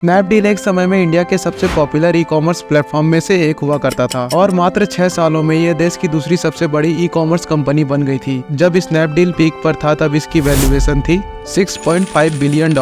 Snapdeal एक समय में इंडिया के सबसे पॉपुलर ई कॉमर्स प्लेटफॉर्म में से एक हुआ करता था और मात्र 6 सालों में ये देश की दूसरी सबसे बड़ी ई कॉमर्स कंपनी बन गई थी। जब स्नैपडील पीक पर था तब इसकी वैल्यूएशन थी $6.5 बिलियन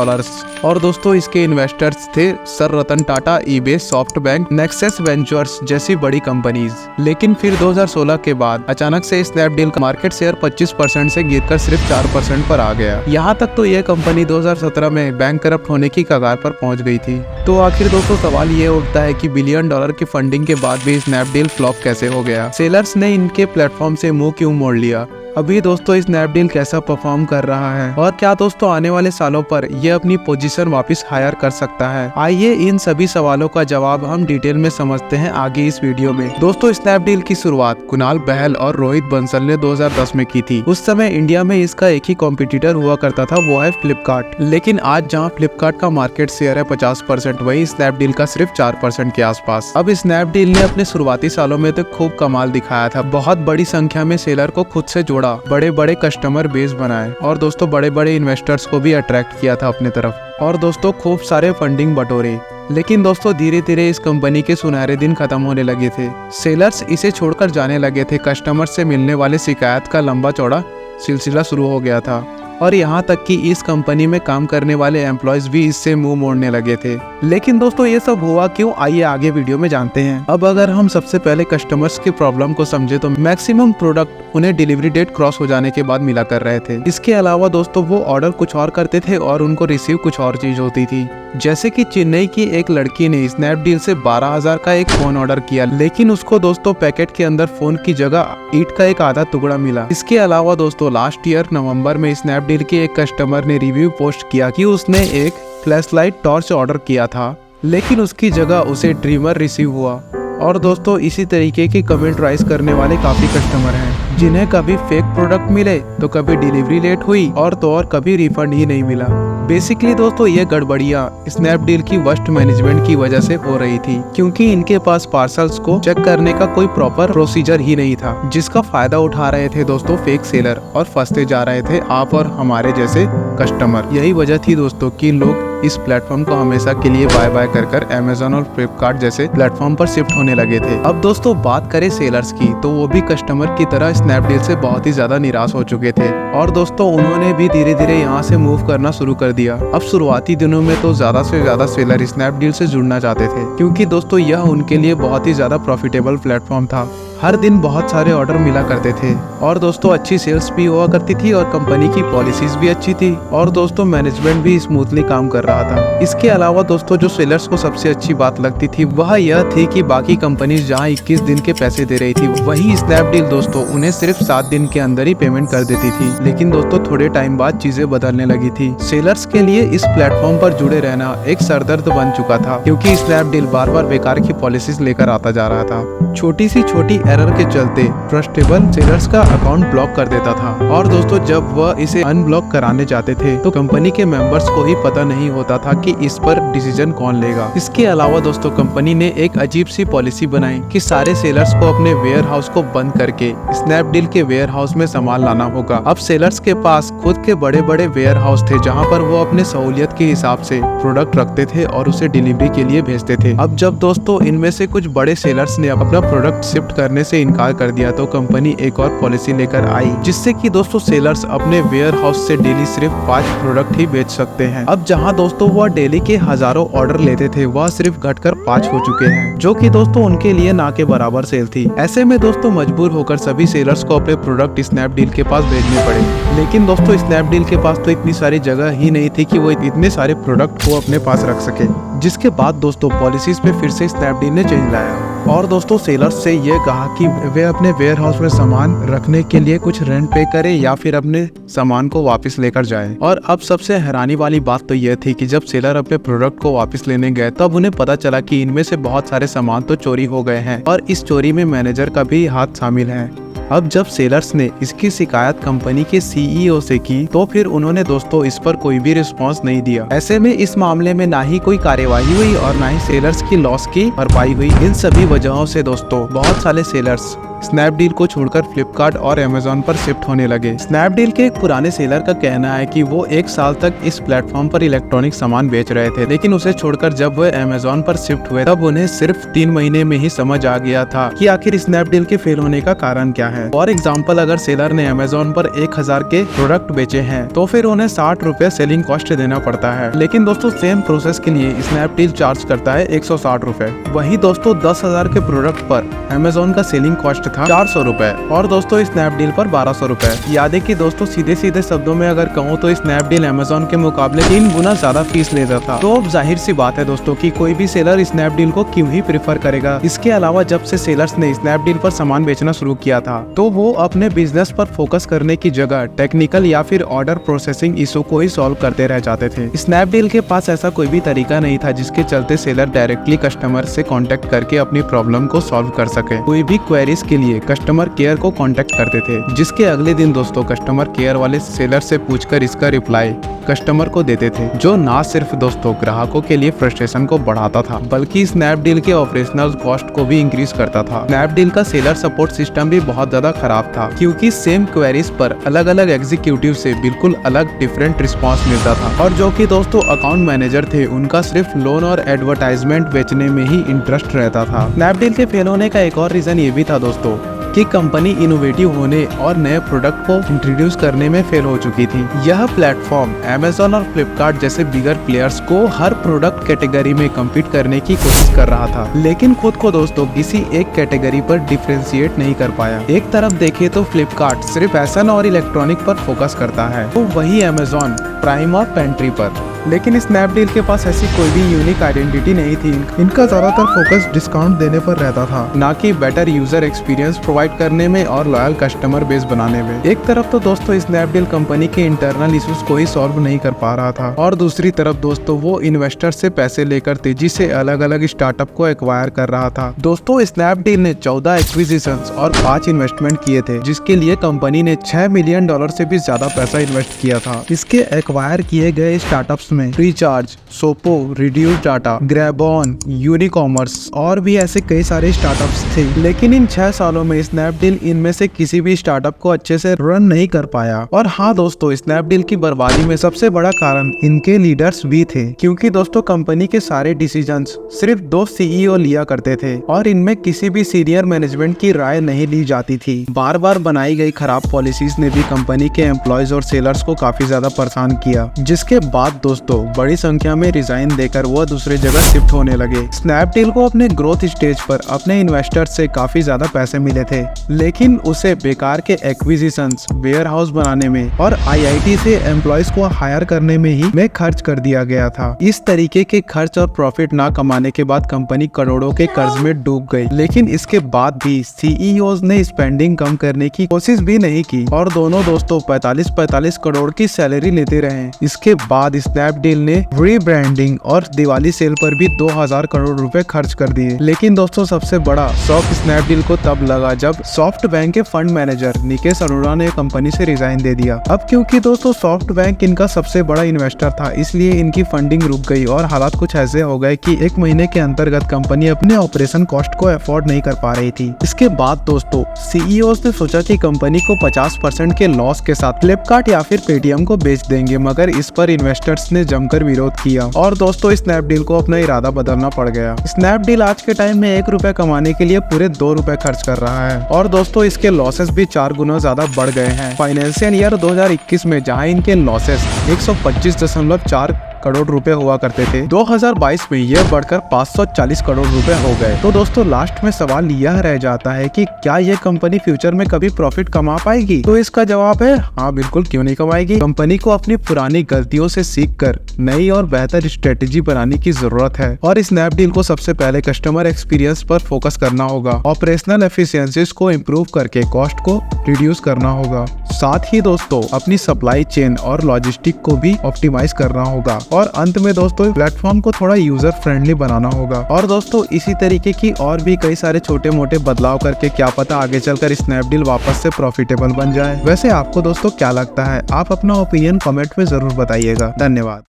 और दोस्तों इसके इन्वेस्टर्स थे sir Ratan Tata, eBay, SoftBank, Nexus Ventures जैसी बड़ी कंपनीज। लेकिन फिर 2016 के बाद अचानक से स्नैपडील का मार्केट शेयर 25% से गिरकर सिर्फ 4% पर आ गया। यहाँ तक तो यह कंपनी 2017 में बैंकरप्ट होने की कगार पर पहुँच गई थी। तो आखिर दोस्तों सवाल ये उठता है कि $1 बिलियन की फंडिंग के बाद भी स्नैपडील फ्लॉप कैसे हो गया? सेलर्स ने इनके प्लेटफॉर्म से मुंह क्यों मोड़ लिया? अभी दोस्तों स्नैपडील कैसा परफॉर्म कर रहा है और क्या दोस्तों आने वाले सालों पर यह अपनी पोजीशन वापस हायर कर सकता है? आइए इन सभी सवालों का जवाब हम डिटेल में समझते हैं आगे इस वीडियो में। दोस्तों स्नैपडील की शुरुआत कुणाल बहल और रोहित बंसल ने 2010 में की थी। उस समय इंडिया में इसका एक ही कॉम्पिटिटर हुआ करता था, वो है फ्लिपकार्ट। लेकिन आज जहाँ फ्लिपकार्ट का मार्केट शेयर है 50%, वही स्नैपडील का सिर्फ 4% के आसपास। अब स्नैपडील ने अपने शुरुआती सालों में तो खूब कमाल दिखाया था, बहुत बड़ी संख्या में सेलर को खुद से जोड़ा, बड़े बड़े कस्टमर बेस बनाए और दोस्तों बड़े बड़े इन्वेस्टर्स को भी अट्रैक्ट किया था अपने तरफ और दोस्तों खूब सारे फंडिंग बटोरे। लेकिन दोस्तों धीरे धीरे इस कंपनी के सुनहरे दिन खत्म होने लगे थे। सेलर्स इसे छोड़कर जाने लगे थे, कस्टमर से मिलने वाले शिकायत का लंबा चौड़ा सिलसिला शुरू हो गया था और यहाँ तक कि इस कंपनी में काम करने वाले एम्प्लॉयज भी इससे मुंह मोड़ने लगे थे। लेकिन दोस्तों ये सब हुआ क्यों, आइए आगे वीडियो में जानते हैं। अब अगर हम सबसे पहले कस्टमर्स की प्रॉब्लम को समझे तो मैक्सिमम प्रोडक्ट उन्हें डिलीवरी डेट क्रॉस हो जाने के बाद मिला कर रहे थे। इसके अलावा दोस्तों वो ऑर्डर कुछ और करते थे और उनको रिसीव कुछ और चीज होती थी। जैसे कि चेन्नई की एक लड़की ने स्नैपडील से 12,000 का एक फोन ऑर्डर किया, लेकिन उसको दोस्तों पैकेट के अंदर फोन की जगह ईंट का एक आधा टुकड़ा मिला। इसके अलावा दोस्तों लास्ट ईयर नवंबर में स्नैपडील के एक कस्टमर ने रिव्यू पोस्ट किया कि उसने एक फ्लैशलाइट टॉर्च ऑर्डर किया था, लेकिन उसकी जगह उसे ड्रीमर रिसीव हुआ। और दोस्तों इसी तरीके की कमेंट राइज करने वाले काफी कस्टमर हैं, जिन्हें कभी फेक प्रोडक्ट मिले तो कभी डिलीवरी लेट हुई और तो और कभी रिफंड ही नहीं मिला। बेसिकली दोस्तों ये गड़बड़ियाँ स्नैपडील की वर्स्ट मैनेजमेंट की वजह से हो रही थी, क्योंकि इनके पास पार्सल्स को चेक करने का कोई प्रॉपर प्रोसीजर ही नहीं था, जिसका फायदा उठा रहे थे दोस्तों फेक सेलर और फंसते जा रहे थे आप और हमारे जैसे कस्टमर। यही वजह थी दोस्तों कि लोग इस प्लेटफॉर्म को हमेशा के लिए बाय बाय कर अमेज़न और फ्लिपकार्ट जैसे प्लेटफॉर्म पर शिफ्ट होने लगे थे। अब दोस्तों बात करें सेलर्स की, तो वो भी कस्टमर की तरह स्नैपडील से बहुत ही ज्यादा निराश हो चुके थे और दोस्तों उन्होंने भी धीरे धीरे यहाँ से मूव करना शुरू कर दिया। अब शुरुआती दिनों में तो ज्यादा से ज्यादा सेलर स्नैपडील से जुड़ना चाहते थे, क्योंकि दोस्तों यह उनके लिए बहुत ही ज्यादा प्रॉफिटेबल प्लेटफॉर्म था। हर दिन बहुत सारे ऑर्डर मिला करते थे और दोस्तों अच्छी सेल्स भी हुआ करती थी और कंपनी की पॉलिसीज भी अच्छी थी और दोस्तों मैनेजमेंट भी स्मूथली काम कर रहा था। इसके अलावा दोस्तों जो सेलर्स को सबसे अच्छी बात लगती थी वह यह थी कि बाकी कंपनीज जहां 21 दिन के पैसे दे रही थी, वही स्नैपडील दोस्तों उन्हें सिर्फ 7 दिन के अंदर ही पेमेंट कर देती थी। लेकिन दोस्तों थोड़े टाइम बाद चीजें बदलने लगी थी। सेलर्स के लिए इस प्लेटफॉर्म पर जुड़े रहना एक सरदर्द बन चुका था, क्योंकि स्नैपडील बार बार बेकार की पॉलिसीज लेकर आता जा रहा था। छोटी सी छोटी एरर के चलते ट्रस्टेबल सेलर्स का अकाउंट ब्लॉक कर देता था और दोस्तों जब वह इसे अनब्लॉक कराने जाते थे तो कंपनी के मेंबर्स को ही पता नहीं होता था कि इस पर डिसीजन कौन लेगा। इसके अलावा दोस्तों कंपनी ने एक अजीब सी पॉलिसी बनाई कि सारे सेलर्स को अपने वेयर हाउस को बंद करके स्नैपडील के वेयर हाउस में सामान लाना होगा। अब सेलर्स के पास खुद के बड़े बड़े वेयर हाउस थे, जहाँ पर वो अपने सहूलियत के हिसाब से प्रोडक्ट रखते थे और उसे डिलीवरी के लिए भेजते थे। अब जब दोस्तों इनमें से कुछ बड़े सेलर्स ने अपना प्रोडक्ट शिफ्ट करने से इनकार कर दिया तो कंपनी एक और पॉलिसी लेकर आई, जिससे कि दोस्तों सेलर्स अपने वेयर हाउस से डेली सिर्फ 5 प्रोडक्ट ही बेच सकते हैं। अब जहां दोस्तों वह डेली के हजारों ऑर्डर लेते थे, वह सिर्फ घटकर 5 हो चुके हैं, जो कि दोस्तों उनके लिए ना के बराबर सेल थी। ऐसे में दोस्तों मजबूर होकर सभी सेलर्स को अपने प्रोडक्ट स्नैपडील के पास भेजने पड़े। लेकिन दोस्तों स्नैपडील के पास तो इतनी सारी जगह ही नहीं थी कि वो इतने सारे प्रोडक्ट को अपने पास रख सके, जिसके बाद दोस्तों पॉलिसीज में फिर से स्नैपडील ने चेंज लाया और दोस्तों सेलर्स से ये कहा कि वे अपने वेयर हाउस में सामान रखने के लिए कुछ रेंट पे करें या फिर अपने सामान को वापस लेकर जाएं। और अब सबसे हैरानी वाली बात तो यह थी कि जब सेलर अपने प्रोडक्ट को वापस लेने गए तब उन्हें पता चला कि इनमें से बहुत सारे सामान तो चोरी हो गए हैं और इस चोरी में मैनेजर का भी हाथ शामिल है। अब जब सेलर्स ने इसकी शिकायत कंपनी के सीईओ से की तो फिर उन्होंने दोस्तों इस पर कोई भी रिस्पांस नहीं दिया। ऐसे में इस मामले में ना ही कोई कार्यवाही हुई और ना ही सेलर्स की लॉस की भरपाई हुई। इन सभी वजहों से दोस्तों बहुत सारे सेलर्स स्नैपडील को छोड़कर फ्लिपकार्ट और अमेजोन पर शिफ्ट होने लगे। स्नैपडील के एक पुराने सेलर का कहना है कि वो 1 साल तक इस प्लेटफॉर्म पर इलेक्ट्रॉनिक सामान बेच रहे थे, लेकिन उसे छोड़कर जब वे अमेजोन पर शिफ्ट हुए तब उन्हें सिर्फ 3 महीने में ही समझ आ गया था कि आखिर स्नैपडील के फेल होने का कारण क्या है। फॉर एग्जाम्पल, अगर सेलर ने अमेजोन पर 1000 के प्रोडक्ट बेचे हैं तो फिर उन्हें 60 रुपए सेलिंग कॉस्ट देना पड़ता है, लेकिन दोस्तों सेम प्रोसेस के लिए स्नैपडील चार्ज करता है 160 रुपए। वही दोस्तों 10,000 के प्रोडक्ट पर अमेजोन का सेलिंग कॉस्ट था 400 रुपए और दोस्तों स्नैपडील पर 1200 रुपए। याद है कि दोस्तों सीधे सीधे शब्दों में अगर कहूँ तो स्नैपडील अमेजोन के मुकाबले 3 गुना ज्यादा फीस लेता था। तो अब जाहिर सी बात है दोस्तों कि कोई भी सेलर स्नैपडील को क्यों ही प्रेफर करेगा। इसके अलावा जब से सेलर्स ने स्नैपडील पर सामान बेचना शुरू किया था तो वो अपने बिजनेस पर फोकस करने की जगह टेक्निकल या फिर ऑर्डर प्रोसेसिंग इशू को ही सॉल्व करते रह जाते थे। स्नैपडील के पास ऐसा कोई भी तरीका नहीं था जिसके चलते सेलर डायरेक्टली कस्टमर से कांटेक्ट करके अपनी प्रॉब्लम को सॉल्व कर सके। कोई भी क्वेरीज के लिए कस्टमर केयर को कांटेक्ट करते थे, जिसके अगले दिन दोस्तों कस्टमर केयर वाले सेलर से पूछकर इसका रिप्लाई कस्टमर को देते थे, जो ना सिर्फ दोस्तों ग्राहकों के लिए फ्रस्ट्रेशन को बढ़ाता था बल्कि स्नैपडील के ऑपरेशनल कॉस्ट को भी इंक्रीज करता था। स्नैपडील का सेलर सपोर्ट सिस्टम भी बहुत ज्यादा खराब था, क्योंकि सेम क्वेरीज पर अलग अलग एग्जीक्यूटिव से बिल्कुल अलग डिफरेंट रिस्पॉन्स मिलता था और जो कि दोस्तों अकाउंट मैनेजर थे उनका सिर्फ लोन और एडवर्टाइजमेंट बेचने में ही इंटरेस्ट रहता था। स्नैपडील के फेल होने का एक और रीजन ये भी था दोस्तों कि कंपनी इनोवेटिव होने और नए प्रोडक्ट को इंट्रोड्यूस करने में फेल हो चुकी थी। यह प्लेटफॉर्म अमेजोन और फ्लिपकार्ट जैसे बिगर प्लेयर्स को हर प्रोडक्ट कैटेगरी में कम्पीट करने की कोशिश कर रहा था, लेकिन खुद को दोस्तों किसी एक कैटेगरी पर डिफरेंशिएट नहीं कर पाया। एक तरफ देखे तो फ्लिपकार्ट सिर्फ फैशन और इलेक्ट्रॉनिक पर फोकस करता है, तो वही अमेजोन प्राइम और पेंट्री पर। लेकिन स्नैपडील के पास ऐसी कोई भी यूनिक आइडेंटिटी नहीं थी। इनका ज्यादातर फोकस डिस्काउंट देने पर रहता था, ना कि बेटर यूजर एक्सपीरियंस प्रोवाइड करने में और लॉयल कस्टमर बेस बनाने में। एक तरफ तो दोस्तों स्नैपडील कंपनी के इंटरनल इश्यूज को ही सॉल्व नहीं कर पा रहा था और दूसरी तरफ दोस्तों वो इन्वेस्टर से पैसे लेकर तेजी से अलग अलग स्टार्टअप को एक्वायर कर रहा था। दोस्तों स्नैपडील ने 14 एक्विजिशंस और 5 इन्वेस्टमेंट किए थे, जिसके लिए कंपनी ने $6 मिलियन से भी ज्यादा पैसा इन्वेस्ट किया था। इसके एक्वायर किए गए स्टार्टअप्स में फ्रीचार्ज, सोपो, रिड्यूस डाटा, ग्रैबॉन, यूनिकॉमर्स और भी ऐसे कई सारे स्टार्टअप्स थे, लेकिन इन 6 सालों में स्नैपडील इनमें से किसी भी स्टार्टअप को अच्छे से रन नहीं कर पाया। और हाँ दोस्तों, स्नैपडील की बर्बादी में सबसे बड़ा कारण इनके लीडर्स भी थे, क्योंकि दोस्तों कंपनी के सारे डिसीजंस सिर्फ 2 CEO लिया करते थे और इनमें किसी भी सीनियर मैनेजमेंट की राय नहीं ली जाती थी। बार बार बनाई गई खराब पॉलिसीज ने भी कंपनी के एम्प्लॉयज और सेलर्स को काफी ज्यादा परेशान किया, जिसके बाद दोस्तों बड़ी संख्या में रिजाइन देकर वो दूसरी जगह शिफ्ट होने लगे। स्नैपडील को अपने ग्रोथ स्टेज पर अपने इन्वेस्टर्स से काफी ज्यादा पैसे मिले थे, लेकिन उसे बेकार के एक्विजिशंस, वेयर हाउस बनाने में और IIT से एम्प्लॉयज को हायर करने में ही खर्च कर दिया गया था। इस तरीके के खर्च और प्रॉफिट ना कमाने के बाद कंपनी करोड़ों के कर्ज में डूब गई, लेकिन इसके बाद भी CEOs ने स्पेंडिंग कम करने की कोशिश भी नहीं की और दोनों दोस्तों 45 करोड़ की सैलरी लेते रहे। इसके बाद स्नैपडील ने रीब्रांडिंग और दिवाली सेल पर भी 2000 करोड़ रुपए खर्च कर दिए। लेकिन दोस्तों सबसे बड़ा शॉक स्नैपडील को तब लगा जब सॉफ्टबैंक के फंड मैनेजर निकेश अरोड़ा ने कंपनी से रिजाइन दे दिया। अब क्योंकि दोस्तों सॉफ्टबैंक इनका सबसे बड़ा इन्वेस्टर था, इसलिए इनकी फंडिंग रुक गई और हालात कुछ ऐसे हो गए कि 1 महीने के अंतर्गत कंपनी अपने ऑपरेशन कॉस्ट को अफोर्ड नहीं कर पा रही थी। इसके बाद दोस्तों CEOs ने सोचा कि कंपनी को 50% के लॉस के साथ फ्लिपकार्ट या फिर पेटीएम को बेच देंगे, मगर इस पर इन्वेस्टर्स ने जमकर विरोध किया और दोस्तों स्नैपडील को अपना इरादा बदलना पड़ गया। स्नैपडील आज के टाइम में 1 रुपए कमाने के लिए पूरे 2 रुपए खर्च कर रहा है और दोस्तों इसके लॉसेस भी 4 गुना ज्यादा बढ़ गए हैं। फाइनेंशियल ईयर 2021 में जहां इनके लॉसेस 125.4 करोड़ रुपए हुआ करते थे, 2022 में यह बढ़कर 540 करोड़ रुपए हो गए। तो दोस्तों लास्ट में सवाल यह रह जाता है कि क्या यह कंपनी फ्यूचर में कभी प्रॉफिट कमा पाएगी? तो इसका जवाब है हाँ, बिल्कुल क्यों नहीं कमाएगी। कंपनी को अपनी पुरानी गलतियों से सीखकर नई और बेहतर स्ट्रेटेजी बनाने की जरूरत है और स्नैपडील को सबसे पहले कस्टमर एक्सपीरियंस पर फोकस करना होगा, ऑपरेशनल एफिशिएंसीज को इम्प्रूव करके कॉस्ट को रिड्यूस करना होगा, साथ ही दोस्तों अपनी सप्लाई चेन और लॉजिस्टिक को भी ऑप्टिमाइज करना होगा और अंत में दोस्तों प्लेटफॉर्म को थोड़ा यूजर फ्रेंडली बनाना होगा। और दोस्तों इसी तरीके की और भी कई सारे छोटे मोटे बदलाव करके क्या पता आगे चलकर स्नैपडील वापस से प्रॉफिटेबल बन जाए। वैसे आपको दोस्तों क्या लगता है? आप अपना ओपिनियन कमेंट में जरूर बताइएगा। धन्यवाद।